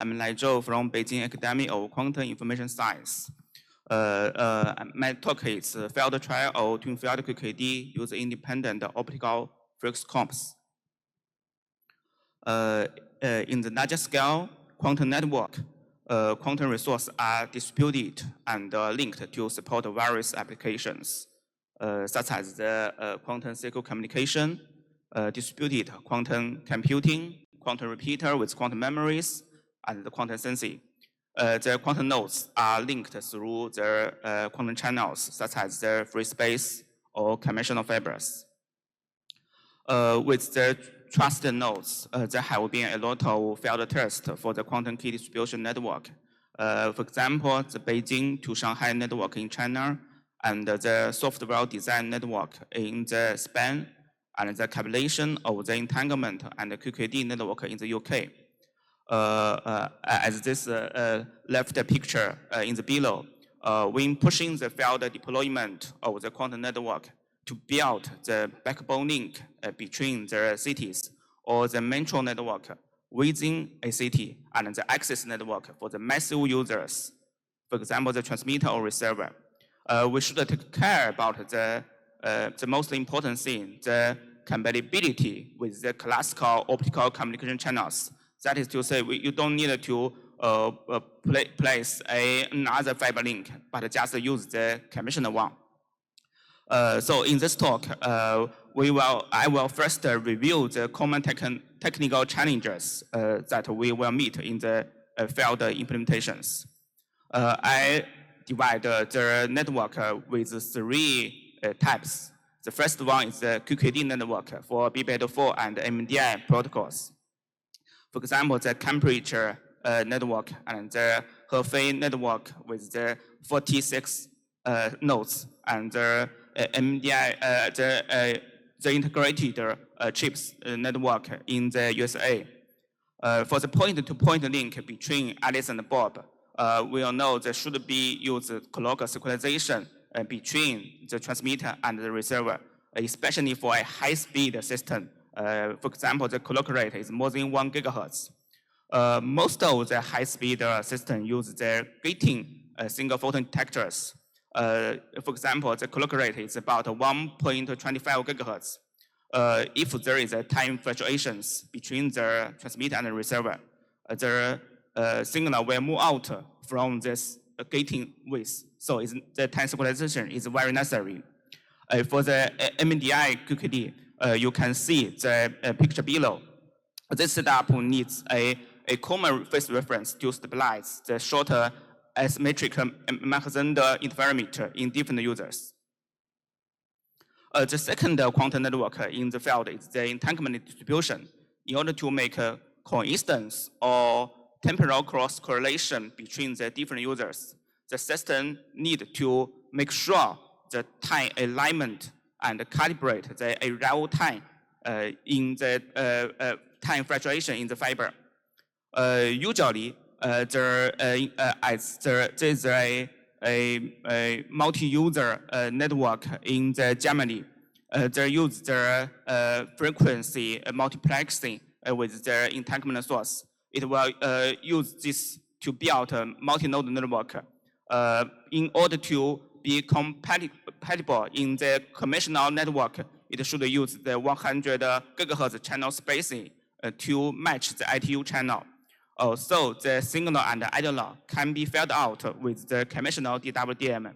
I'm Lai Zhou from Beijing Academy of Quantum Information Science. My talk is field trial of twin field QKD using independent optical Fourier comps. In the larger scale quantum network, quantum resources are distributed and linked to support various applications, such as the quantum secure communication, distributed quantum computing, quantum repeater with quantum memories, and the quantum sensing. The quantum nodes are linked through the quantum channels, such as the free space or conventional fibers. With the trusted nodes, there have been a lot of field tests for the quantum key distribution network. For example, the Beijing to Shanghai network in China, and the software design network in the Spain, and the calculation of the entanglement and the QKD network in the UK. As this left picture in the below, when pushing the field deployment of the quantum network to build the backbone link between the cities or the metro network within a city and the access network for the massive users, for example, the transmitter or receiver, we should take care about the most important thing, the compatibility with the classical optical communication channels. That is to say, you don't need to place another fiber link, but just use the conventional one. So in this talk, I will first review the common technical challenges that we will meet in the field implementations. I divide the network with three types. The first one is the QKD network for BBS4 and MDI protocols. For example, the temperature network and the Hefei network with the 46 nodes and the MDI, the integrated chips network in the USA. For the point-to-point link between Alice and Bob, we all know there should be used clock synchronization between the transmitter and the receiver, especially for a high-speed system. For example, the clock rate is more than 1 gigahertz. Most of the high-speed systems use the gating single photon detectors. For example, the clock rate is about 1.25 gigahertz. If there is a time fluctuations between the transmitter and the receiver, the signal will move out from this gating width. So the time synchronization is very necessary. For the MDI QKD, you can see the picture below. This setup needs a common phase reference to stabilize the shorter asymmetric Mach-Zehnder interferometer in different users. The second quantum network in the field is the entanglement distribution. In order to make a coincidence or temporal cross correlation between the different users, the system needs to make sure the time alignment and calibrate the arrival time in the time fluctuation in the fiber. Usually, there is a multi-user network in the Germany. They use the frequency multiplexing with the entanglement source. It will use this to build a multi-node network. In order to be compatible in the conventional network, it should use the 100 gigahertz channel spacing to match the ITU channel. So the signal and the analog can be fed out with the conventional DWDM.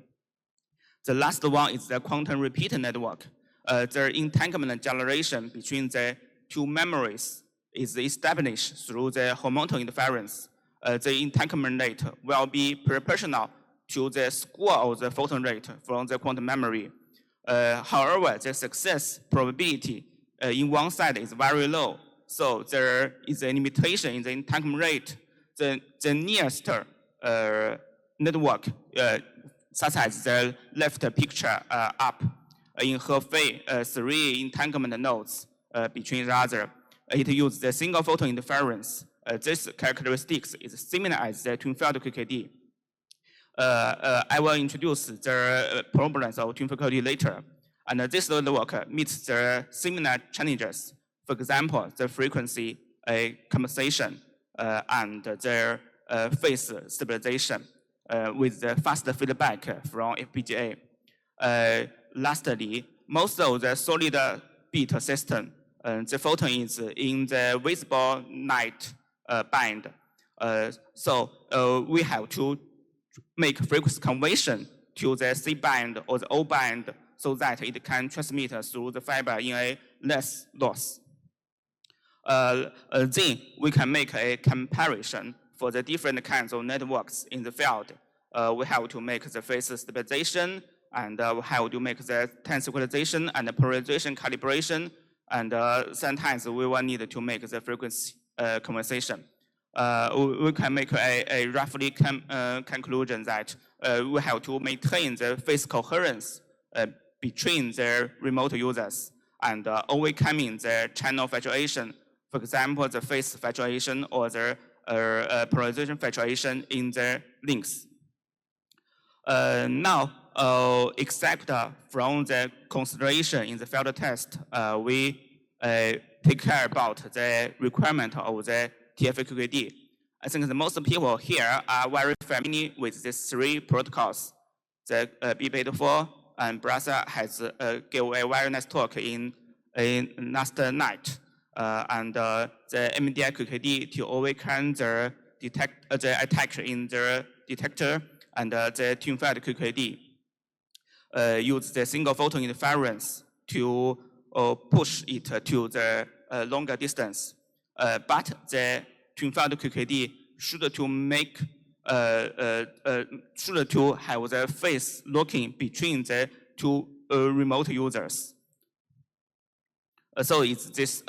The last one is the quantum repeater network. The entanglement generation between the two memories is established through the horizontal interference. The entanglement rate will be proportional to the square of the photon rate from the quantum memory. However, the success probability in one side is very low. So there is a limitation in the entanglement rate. The nearest network, such as the left picture up, in Hefei, 3 entanglement nodes between the other. It uses the single photon interference. This characteristics is similar as the twin field QKD. I will introduce the problems of twin field QKD later. And this network meets the similar challenges. For example, the frequency compensation and their phase stabilization with the fast feedback from FPGA. Lastly, most of the solid bit system, the photon is in the visible light band. So we have to make frequency conversion to the C band or the O band so that it can transmit through the fiber in a less loss. Then we can make a comparison for the different kinds of networks in the field. We have to make the phase stabilization, and we have to make the time synchronization and the polarization calibration, and sometimes we will need to make the frequency conversation. We can make a roughly conclusion that we have to maintain the phase coherence between the remote users and overcoming the channel fluctuation. For example, the phase fluctuation or the polarization fluctuation in the links. Now, except from the consideration in the field test, we take care about the requirement of the TF-QKD. I think the most people here are very familiar with these three protocols. The B-Beta4 and Brasa has gave a very nice talk in last night. And the MDI QKD to overcome the attack in the detector, and the tuned-field QKD use the single photon interference to push it to the longer distance. But the tuned-field QKD should to make should to have the phase locking between the two remote users. So it's this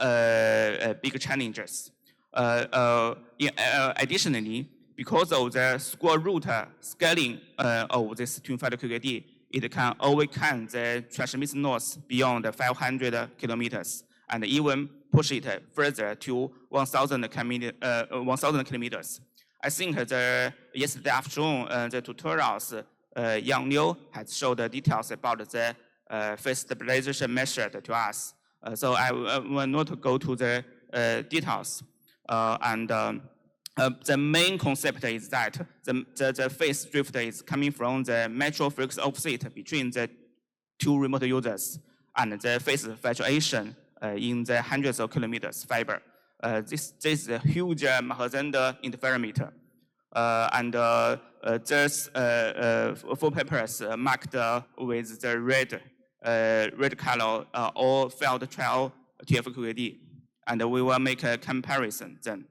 big challenges. Additionally, because of the square root scaling of this tuned-field QKD, it can overcome the transmission loss beyond 500 kilometers and even push it further to 1,000 kilometers. I think yesterday afternoon, the tutorials, Yang Liu has showed the details about the phase stabilization method to us. So I will not go to the details. The main concept is that the phase drift is coming from the metro frequency offset between the two remote users and the phase fluctuation in the hundreds of kilometers fiber. This is a huge Mach-Zehnder interferometer. There's 4 papers marked with the red color all failed trial TF-QKD, and we will make a comparison then.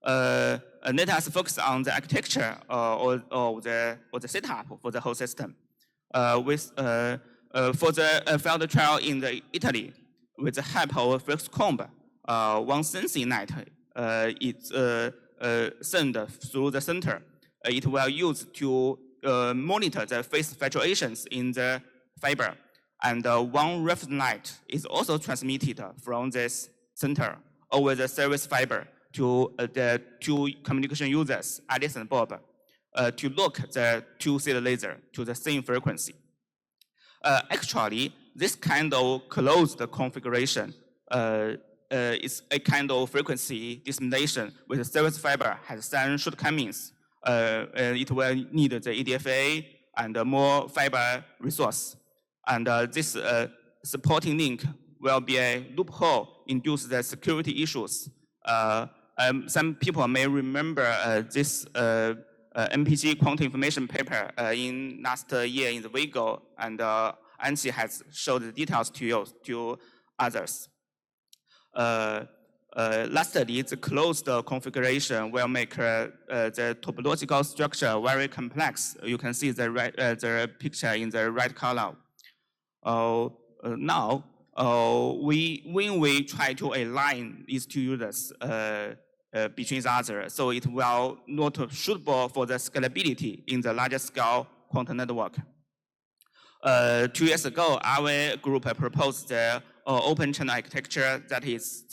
Let us focus on the architecture or the setup for the whole system. For the failed trial in Italy, with the help of FluxComb, one sensing net is sent through the center. It will use to monitor the phase fluctuations in the fiber. And one reference light is also transmitted from this center over the service fiber to the two communication users, Alice and Bob, to lock the two seed laser to the same frequency. Actually, this kind of closed configuration is a kind of frequency dissemination with the service fiber has some shortcomings. It will need the EDFA and more fiber resource. And this supporting link will be a loophole, induce the security issues. Some people may remember this MPG quantum information paper in last year in the Vigo, and ANSI has showed the details to others. Lastly, the closed configuration will make the topological structure very complex. You can see the picture in the right column. Now, when we try to align these two users between each other, so it will not suitable for the scalability in the larger scale quantum network. 2 years ago, our group proposed the open channel architecture. That is,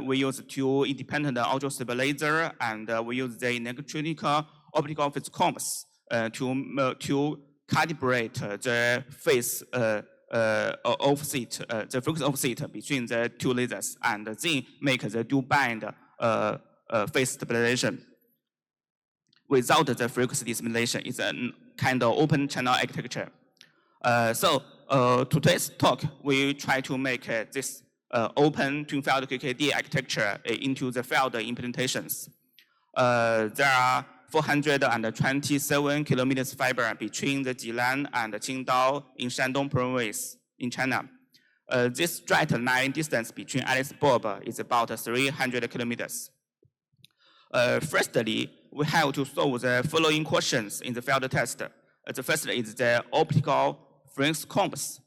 we use two independent ultra stabilizer, and we use the electronic optical phase comps to calibrate the phase offset, the frequency offset between the two lasers, and then make the dual band phase stabilization. Without the frequency dissemination, it's a kind of open channel architecture. Today's talk, we try to make this open twin field QKD architecture into the field implementations. There are 427 kilometers fiber between the Jilan and Qingdao in Shandong province in China. This straight line distance between Alice Bob is about 300 kilometers. Firstly, we have to solve the following questions in the field test. The first is the optical Franks comps.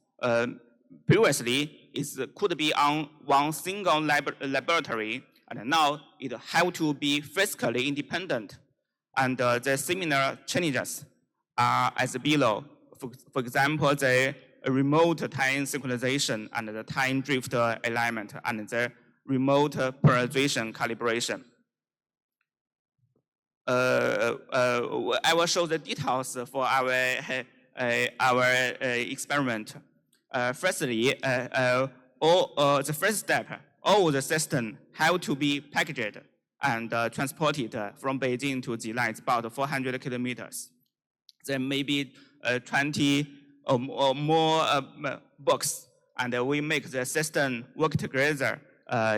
Previously, it could be on one single laboratory, and now it have to be physically independent. And the similar challenges are as below. For example, the remote time synchronization and the time drift alignment and the remote polarization calibration. I will show the details for our experiment. Firstly, the first step, all the system have to be packaged and transported from Beijing to Jilan. It's about 400 kilometers. There may be 20 or more books, and we make the system work together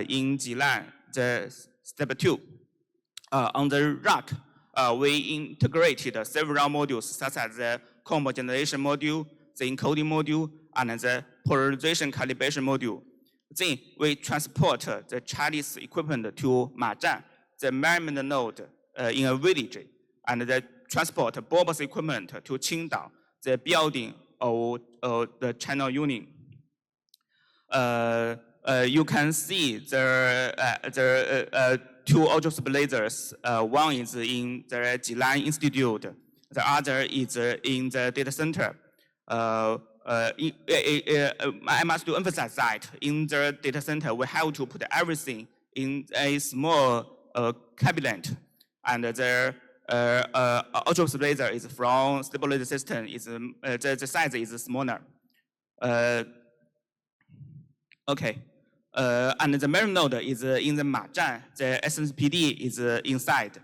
in Jilan. The step 2. On the rack, we integrated several modules such as the combo generation module, the encoding module, and the polarization calibration module. Then we transport the Chinese equipment to Mazhan, the measurement node in a village, and the transport Bob's equipment to Qingdao, the building of the channel unit. You can see the two ultrasonic one is in the Jilan Institute, the other is in the data center. I must emphasize that in the data center, we have to put everything in a small cabinet, and the ultrasonic is from stabilizer system. The size is smaller. Okay. And the memory node is in the Mazhan. The SNPD is inside.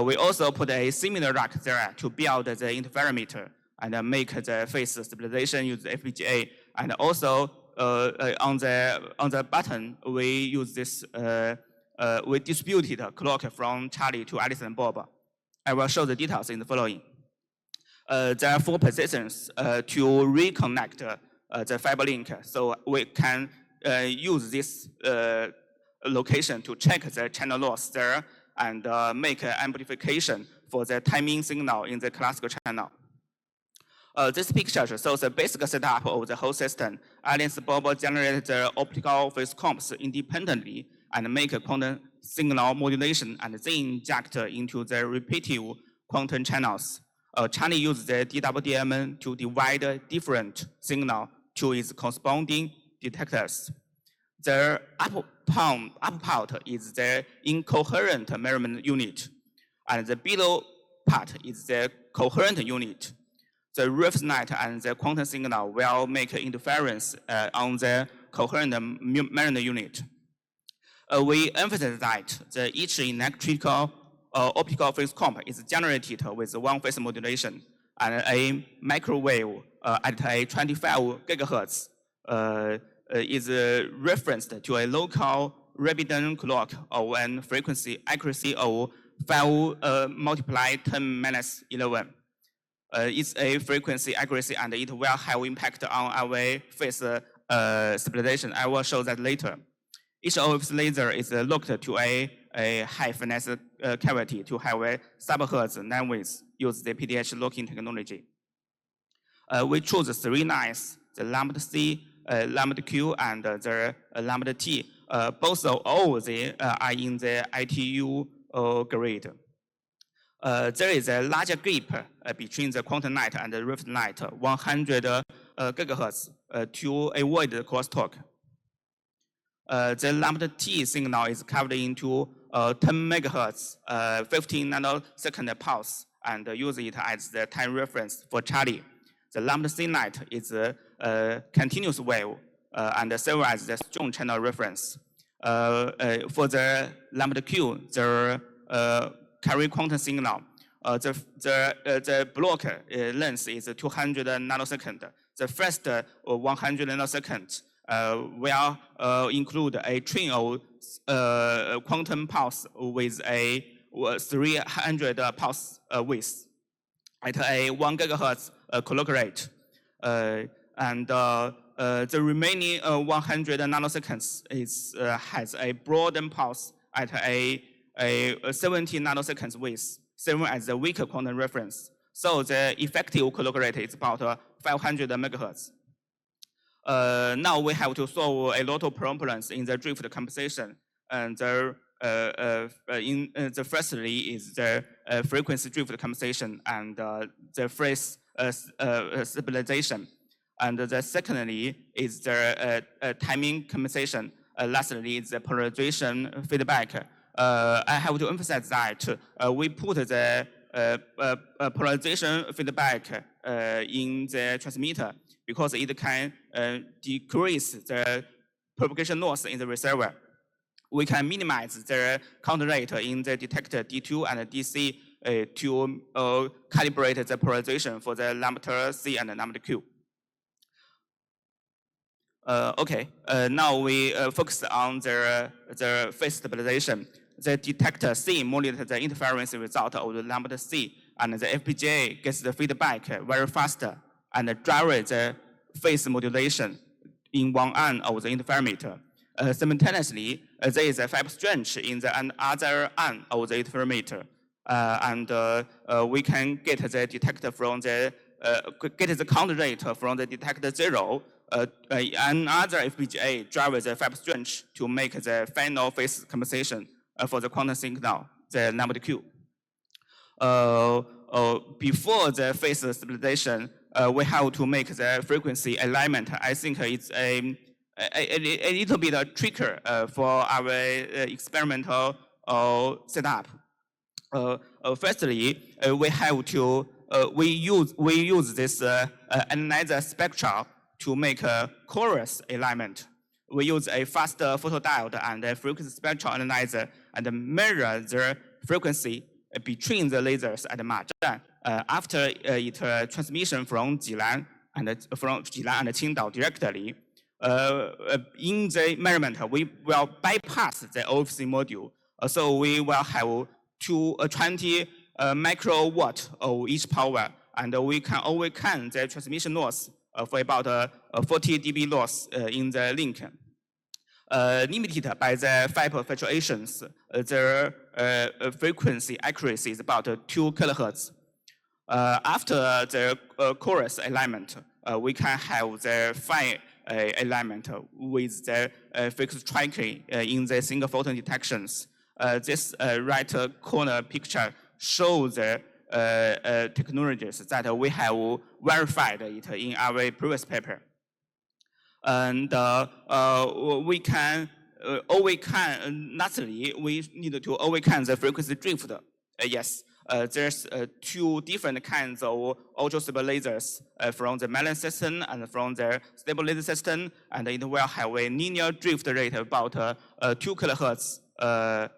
We also put a similar rack there to build the interferometer and make the phase stabilization use the FPGA. And also on the button, we use this. We distributed a clock from Charlie to Alice and Bob. I will show the details in the following. There are 4 positions to reconnect the fiber link, so we can use this location to check the channel loss there and make amplification for the timing signal in the classical channel. This picture shows the basic setup of the whole system. Alice Bob generates the optical phase comps independently and make a quantum signal modulation and then inject into the repetitive quantum channels. Charlie uses the DWDM to divide different signal to its corresponding detectors. The upper part is the incoherent measurement unit, and the below part is the coherent unit. The reference net and the quantum signal will make interference on the coherent measurement unit. We emphasize that each electrical optical phase comp is generated with one phase modulation, and a microwave at a 25 gigahertz is referenced to a local Rabidon clock of an frequency accuracy of 5 multiplied 10 minus 11. It's a frequency accuracy, and it will have impact on our phase stabilization. I will show that later. Each of these laser is locked to a high finesse cavity to have a sub-hertz bandwidth. Use the PDH locking technology. We choose 3 lines: the lambda C, lambda Q, and the lambda T. Both of all they are in the ITU grid. There is a larger gap between the quantum light and the reference light, 100 gigahertz, to avoid the crosstalk. The lambda T signal is covered into 10 megahertz, 15 nanosecond pulse, and use it as the time reference for Charlie. The lambda C light is a continuous wave and serves as the strong channel reference. For the lambda q, the carry quantum signal, the block length is 200 nanosecond. The first 100 nanosecond will include a train of quantum pulse with a 300 pulse width at a 1 gigahertz clock rate. And the remaining 100 nanoseconds has a broadened pulse at a 70 nanoseconds width, same as the weaker quantum reference. So the effective clock rate is about 500 megahertz. Now we have to solve a lot of problems in the drift compensation. And the firstly is the frequency drift compensation and the phase stabilization. And the secondly is the timing compensation. Lastly is the polarization feedback. I have to emphasize that we put the polarization feedback in the transmitter because it can decrease the propagation loss in the receiver. We can minimize the count rate in the detector D2 and DC to calibrate the polarization for the lambda C and lambda Q. Now we focus on the phase stabilization. The detector C monitors the interference result of the lambda C, and the FPGA gets the feedback very fast and drives the phase modulation in one end of the interferometer. Simultaneously, there is a fiber strength in the other end of the interferometer, and we can get the detector from the get the count rate from the detector 0. Another FPGA drives the fiber strength to make the final phase compensation for the quantum signal, the lambda Q. Before the phase stabilization, we have to make the frequency alignment. I think it's a little bit trickier for our experimental setup. Firstly, we have to we use this analyzer spectra to make a chorus alignment. We use a fast photodiode and a frequency spectral analyzer and measure the frequency between the lasers at Mazhan after its transmission from Jilan and Qingdao directly. In the measurement, we will bypass the OFC module, so we will have 20 microwatt of each power, and we can overcome the transmission loss for about 40 dB loss in the link. Limited by the fiber fluctuations, the frequency accuracy is about 2 kilohertz. After the chorus alignment, we can have the fine alignment with the fixed tracking in the single photon detections. This right corner picture shows the technologies that we have verified it in our previous paper. And we can overcome, lastly, we need to overcome the frequency drift. Yes, there's two different kinds of ultra-stable lasers from the Malin system and from the stable laser system, and it will have a linear drift rate of about 2 kilohertz per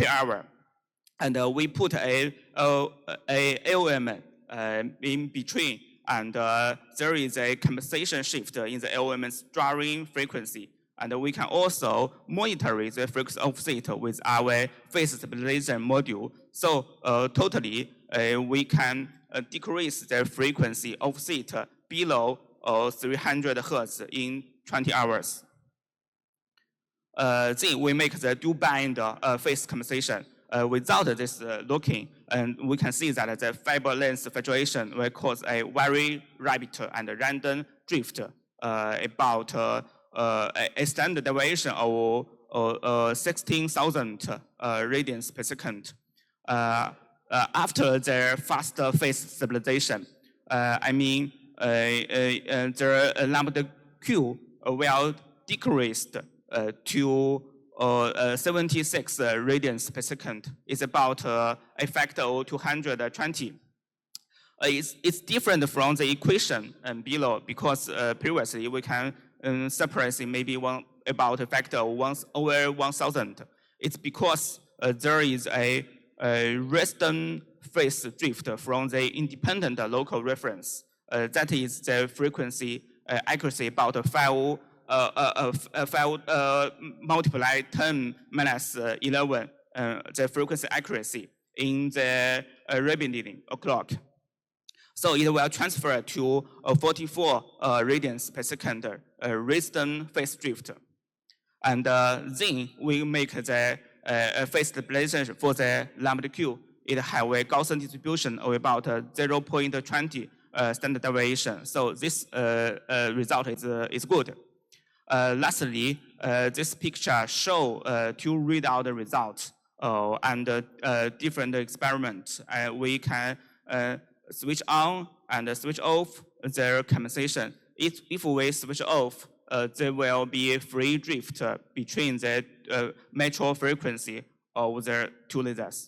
hour. And we put a LM in between, and there is a compensation shift in the LM's driving frequency. And we can also monitor the frequency offset with our phase stabilization module. So totally, we can decrease the frequency offset below 300 Hertz in 20 hours. Then we make the dual-band phase compensation. Without this locking, and we can see that the fiber length fluctuation will cause a very rapid and random drift about a standard deviation of 16,000 radians per second. After the fast phase stabilization, I mean, the lambda Q will decrease to 76 radians per second. It's about a factor of 220. It's different from the equation below because previously we can separate maybe about a factor of over 1,000. It's because there is a resident phase drift from the independent local reference. That is the frequency accuracy about 5 multiply 10 minus 11, the frequency accuracy in the radiating clock. So it will transfer to 44 radians per second resident phase drift. And then we make the phase stabilization for the lambda Q. It has a Gaussian distribution of about 0.20 standard deviation. So this result is good. Lastly, this picture shows two readout results and different experiments. We can switch on and switch off their compensation. If we switch off, there will be free drift between the metro frequency of the two lasers.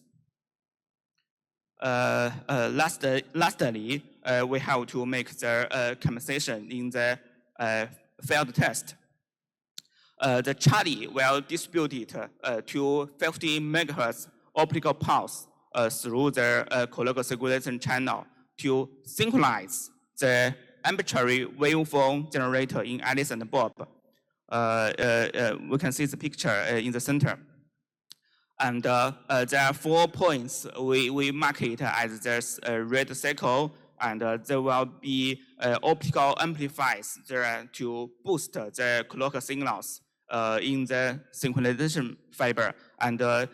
Lastly, we have to make the compensation in the field test. The Charlie will distribute it to 50 MHz optical pulse through the colloquial circulation channel to synchronize the arbitrary waveform generator in Alice and Bob. We can see the picture in the center. And there are 4 points. We mark it as this red circle, and there will be optical amplifiers there to boost the colloquial signals in the synchronization fiber. And I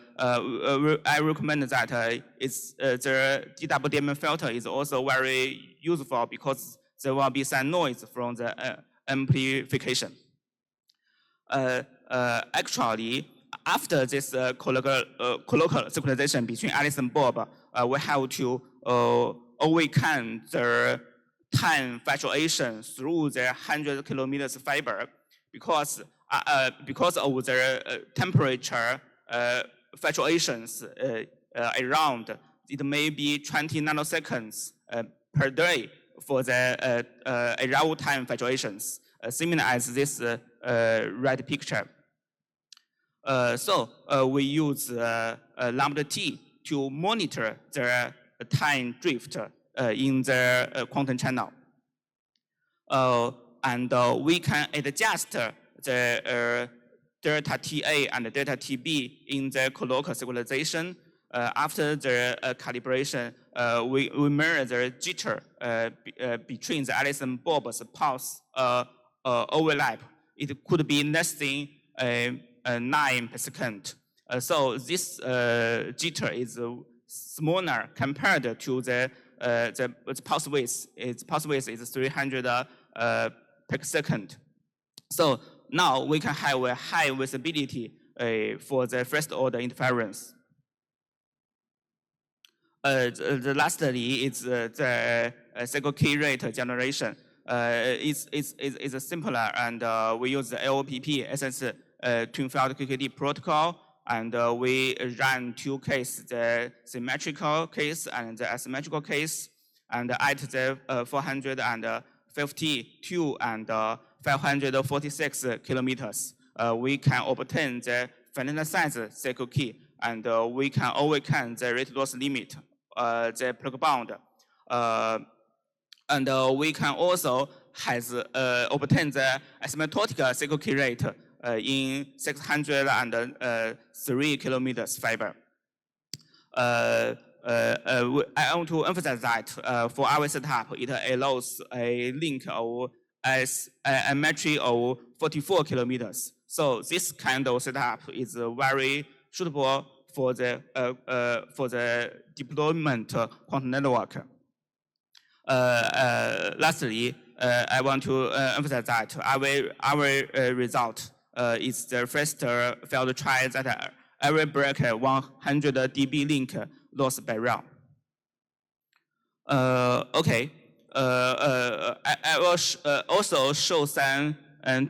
recommend that the DWDM filter is also very useful because there will be some noise from the amplification. Actually, after this colloquial synchronization between Alice and Bob, we have to overcome the time fluctuation through the 100 kilometers fiber because of the temperature fluctuations around. It may be 20 nanoseconds per day for the arrival time fluctuations, similar as this red picture. So we use lambda t to monitor the time drift in the quantum channel. And we can adjust the delta TA and delta TB in the colloquial synchronization. After the calibration, we measure the jitter between the Alice and Bob's pulse overlap. It could be less than 9 per second. So this jitter is smaller compared to the pulse width. Its pulse width is 300 per second. So now we can have a high visibility for the first order interference. Lastly, it's the cycle key rate generation. It's simpler, and we use the LOPP twin field QKD protocol, and we run 2 cases, the symmetrical case and the asymmetrical case, and at the 452 and 546 kilometers, we can obtain the finite size cycle key, and we can overcome the rate loss limit, the plug bound. And we can also obtain the asymptotic cycle key rate in 603 kilometers fiber. I want to emphasize that for our setup, it allows a link of a metric of 44 kilometers. So this kind of setup is very suitable for the deployment quantum network. Lastly, I want to emphasize that our result is the first field trial that ever break 100 dB link loss barrier. Okay. I will also show some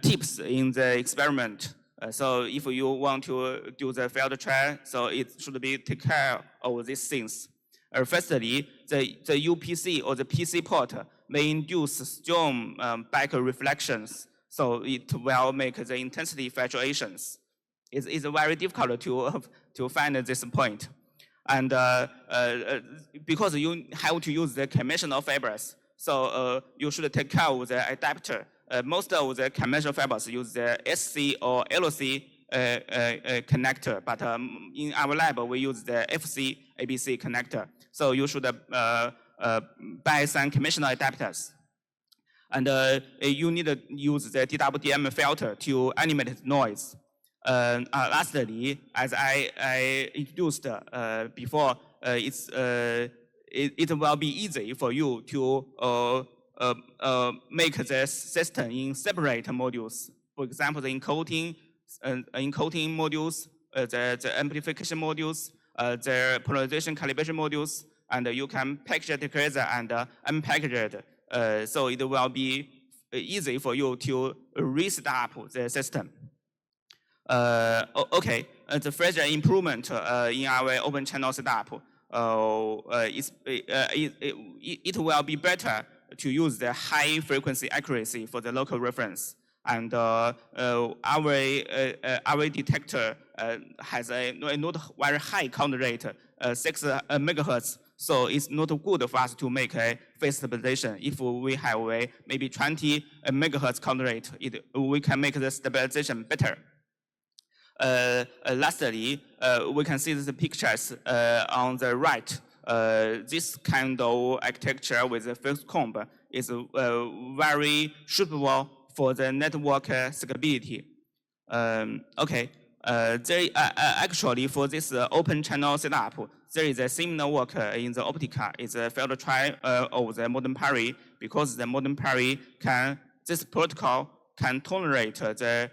tips in the experiment. So if you want to do the field trial, so it should be take care of these things. Firstly, the UPC or the PC port may induce strong back reflections So it will make the intensity fluctuations. It's very difficult to find this point. And because you have to use the conventional fibers, so you should take care of the adapter. Most of the conventional fibers use the SC or LC connector, but in our lab we use the FC ABC connector. So you should buy some conventional adapters. And you need to use the DWDM filter to eliminate noise. Lastly, as I introduced before, it will be easy for you to make the system in separate modules. For example, the encoding modules, the amplification modules, the polarization calibration modules, and you can package it together and unpackage it. So it will be easy for you to reset up the system. Okay, the further improvement in our open channel setup, it will be better to use the high frequency accuracy for the local reference. And our detector has a not very high count rate, 6 megahertz. So it's not good for us to make a phase stabilization. If we have a maybe 20 megahertz count rate, we can make the stabilization better. Lastly, we can see the pictures on the right. This kind of architecture with a fixed comb is very suitable for the network scalability. Okay, actually for this open channel setup, there is a similar work in the optical. It's a field trial of the modern Parry, because the modern Parry this protocol can tolerate the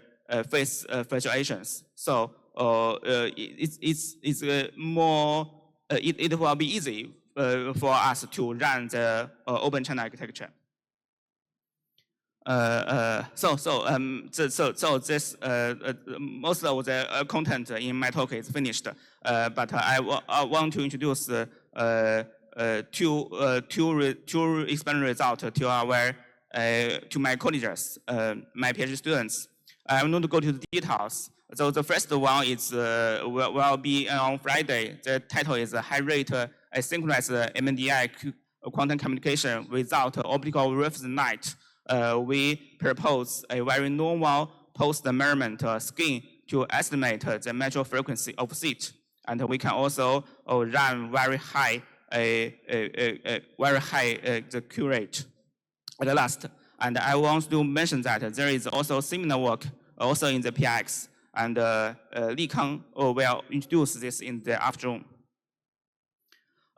phase fluctuations. So it's more. It will be easy for us to run the open channel architecture. So this most of the content in my talk is finished. But I want to introduce two experiment results to my colleagues, my PhD students. I will not go to the details. So the first one is will be on Friday. The title is High Rate Asynchronous MNDI Quantum Communication Without Optical Reference Night. We propose a very normal post-measurement scheme to estimate the measure frequency of seat, and we can also run very high the Q rate at the last. And I want to mention that there is also similar work also in the PX, and Li Kang will introduce this in the afternoon.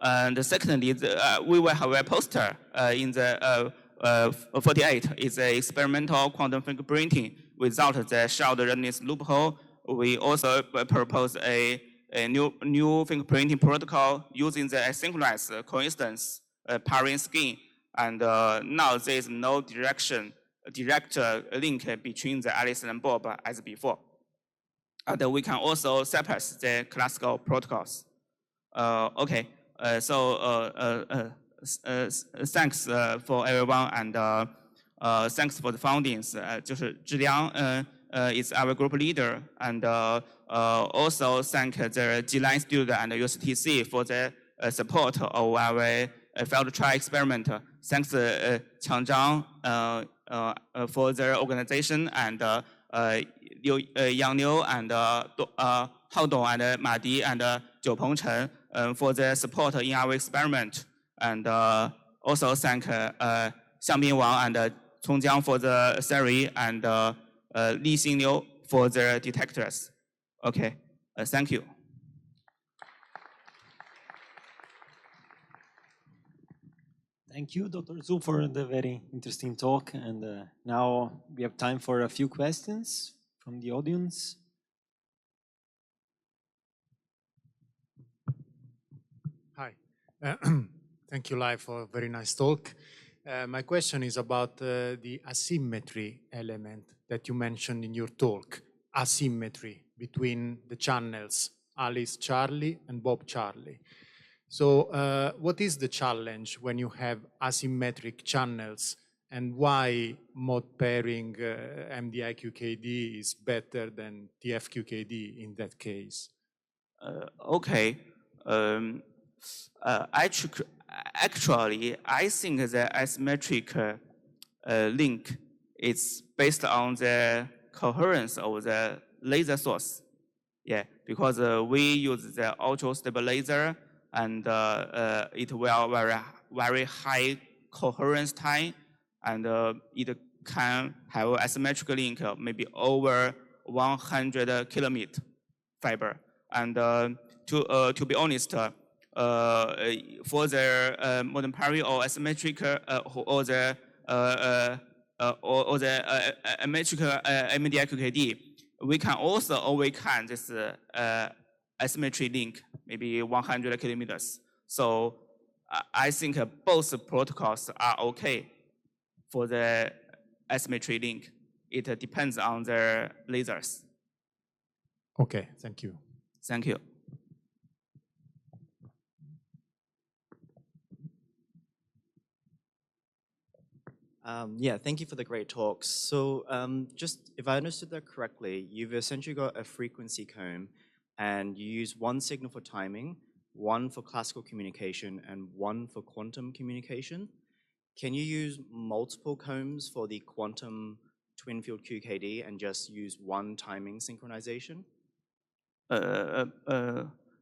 And secondly, we will have a poster in the 48 is an experimental quantum fingerprinting without the shared readiness loophole. We also propose a new fingerprinting protocol using the asynchronous coincidence pairing scheme. And now there is no direct link between the Alice and Bob as before. And we can also surpass the classical protocols. Okay, thanks for everyone, and thanks for the foundings. 就是志良 is our group leader, and also thank the G-Line student and USTC for the support of our field trial experiment. Thanks Qiang Zhang for their organization, and Yang Liu and Hao Dong and Ma Di and Jiu Peng Chen for their support in our experiment. And also thank Xiangbin Wang and Cong Jiang for the theory, and Li Xinliu for the detectors. Okay, thank you. Thank you, Dr. Zhou, for the very interesting talk. And now we have time for a few questions from the audience. Hi. Thank you, Lai, for a very nice talk. My question is about the asymmetry element that you mentioned in your talk. Asymmetry between the channels, Alice Charlie and Bob Charlie. So what is the challenge when you have asymmetric channels and why mode pairing MDI-QKD is better than TF-QKD in that case? Okay. Um, actually, I think the asymmetric link is based on the coherence of the laser source. Yeah, because we use the ultra stable laser, and it will very high coherence time, and it can have asymmetric link maybe over 100 kilometer fiber. And to be honest, for the modern pairing or asymmetric or the metric MDI-QKD, we can also overcome this asymmetry link, maybe 100 kilometers. So I think both protocols are okay for the asymmetry link. It depends on the lasers. Okay, thank you. Thank you. Yeah, thank you for the great talks. So just if I understood that correctly, you've essentially got a frequency comb and you use one signal for timing, one for classical communication, and one for quantum communication. Can you use multiple combs for the quantum twin field QKD and just use one timing synchronization?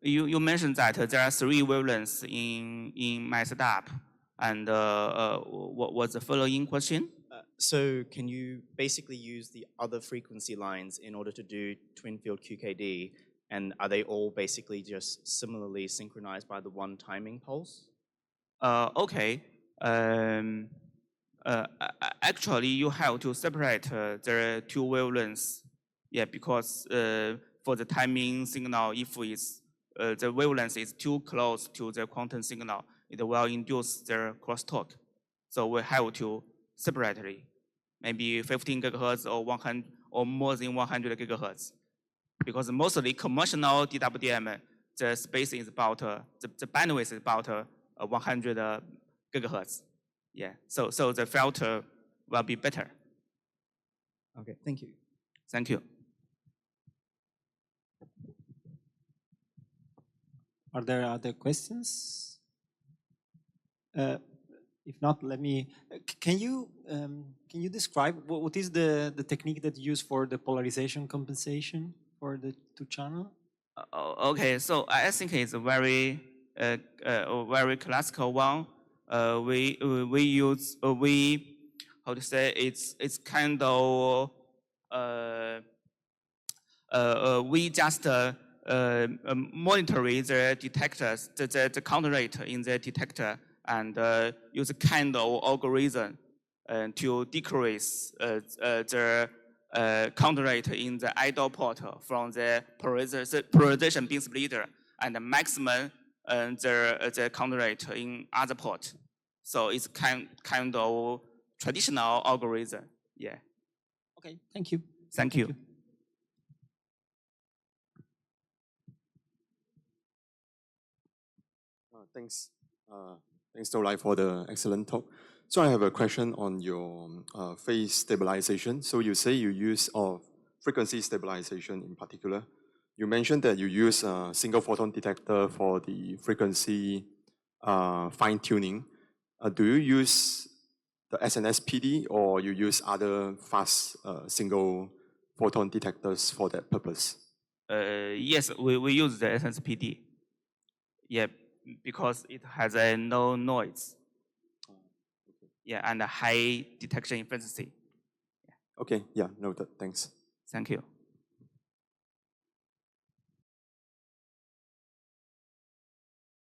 You mentioned that there are 3 wavelengths in my setup, and what was the following question? So can you basically use the other frequency lines in order to do twin field QKD, and are they all basically just similarly synchronized by the one timing pulse? Okay. Actually, you have to separate the 2 wavelengths. Yeah, because for the timing signal, if it's, the wavelength is too close to the quantum signal, it will induce the crosstalk. So we have to separately, maybe 15 gigahertz or 100 or more than 100 gigahertz. Because mostly commercial DWDM, the space is about, the bandwidth is about 100 gigahertz. Yeah, so the filter will be better. Okay, thank you. Thank you. Are there other questions? If not, let me. Can you describe what is the technique that you use for the polarization compensation for the 2-channel? Okay, so I think it's a very classical one. We use how to say, it's kind of we just monitor the detectors, the count rate in the detector, and use a kind of algorithm to decrease the count rate in the idle port from the polarization beam splitter, and maximum the count rate in other port. So it's kind of traditional algorithm. Yeah. Okay, thank you. Thank you. Thanks. Thanks to Lai for the excellent talk. So I have a question on your phase stabilization. So you say you use frequency stabilization in particular. You mentioned that you use a single photon detector for the frequency fine tuning. Do you use the SNSPD or you use other fast single photon detectors for that purpose? Yes, we use the SNSPD. Yeah, because it has no noise. Okay. Yeah, and a high detection efficiency. Okay, yeah, noted. Thanks. Thank you.